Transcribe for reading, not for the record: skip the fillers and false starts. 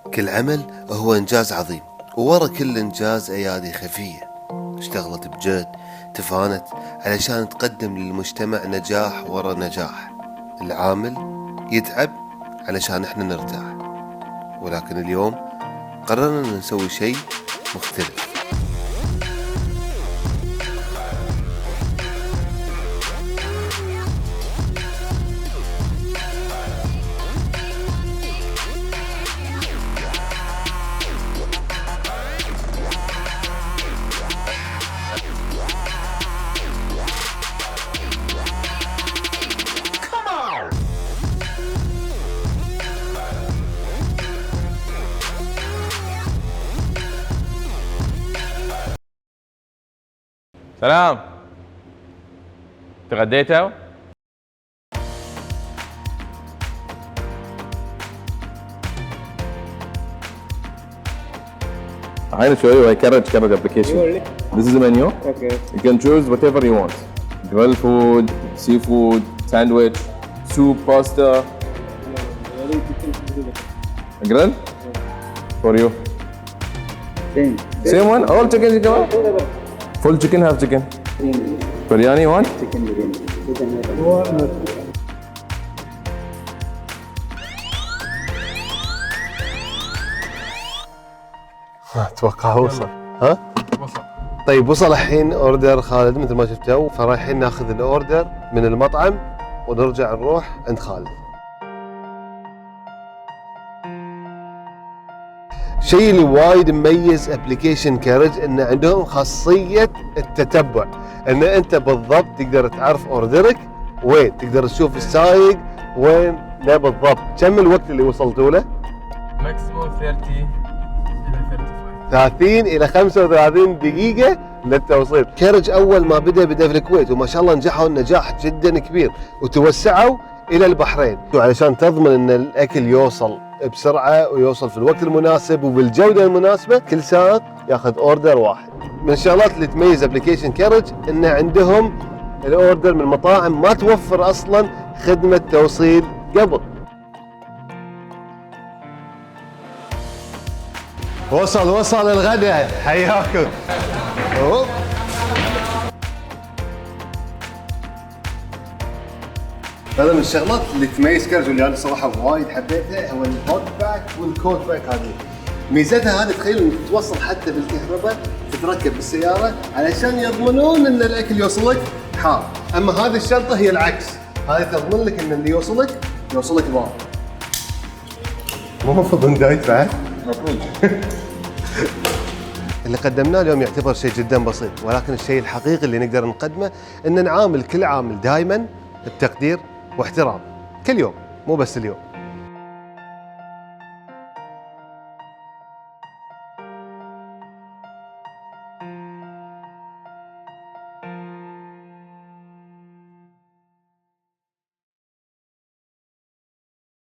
كل عمل هو إنجاز عظيم، وورا كل إنجاز أيادي خفية اشتغلت بجهد تفانت علشان تقدم للمجتمع نجاح ورا نجاح. العامل يتعب علشان احنا نرتاح، ولكن اليوم قررنا نسوي شيء مختلف. سلام، تغديتوا؟ I'm going to show you a carrot application. This is the menu. Okay. You can choose whatever you want. Grill food, seafood, sandwich, soup, pasta. Grill? For you. Same one? All chicken you want? Full chicken, half chicken. Biryani you want? Chicken biryani. اتوقع وصل. ها؟ وصل. طيب وصل الحين اوردر خالد مثل ما شفتوا، فرايحين ناخذ الاوردر من المطعم ونرجع نروح عند خالد. الشيء اللي وايد مميز ابلكيشن كارج ان عندهم خاصيه التتبع، ان انت بالضبط تقدر تعرف اوردرك وين، تقدر تشوف السايق وين لا بالضبط. كم الوقت اللي وصلتوا له؟ ماكسيموم 30 إلى 35 دقيقة للتوصيل. كارج أول ما بدأ في الكويت، وما شاء الله نجحوا نجاح جدا كبير وتوسعوا إلى البحرين، وعلشان تضمن أن الأكل يوصل بسرعة ويوصل في الوقت المناسب وبالجودة المناسبة. كل سائق ياخذ أوردر واحد. من الشغلات اللي تميز أبليكيشن كارج أن عندهم الأوردر من مطاعم ما توفر أصلا خدمة توصيل قبل. وصل الغداء، حياكم. هذا من الشغلات اللي تميز كارج واللي انا صراحه وايد حبيتها، هو الهوت باك والكوت باك. هذه ميزتها، هذه تخيل توصل حتى بالكهرباء، تتركب بالسياره علشان يضمنون ان الاكل يوصلك حار. اما هذه الشنطه هي العكس، هذه تضمن لك ان اللي يوصلك بارد. مو المفروض ندايت بعد؟ اللي قدمناه اليوم يعتبر شيء جدا بسيط، ولكن الشيء الحقيقي اللي نقدر نقدمه ان نعامل كل عامل دائما بتقدير واحترام، كل يوم مو بس اليوم.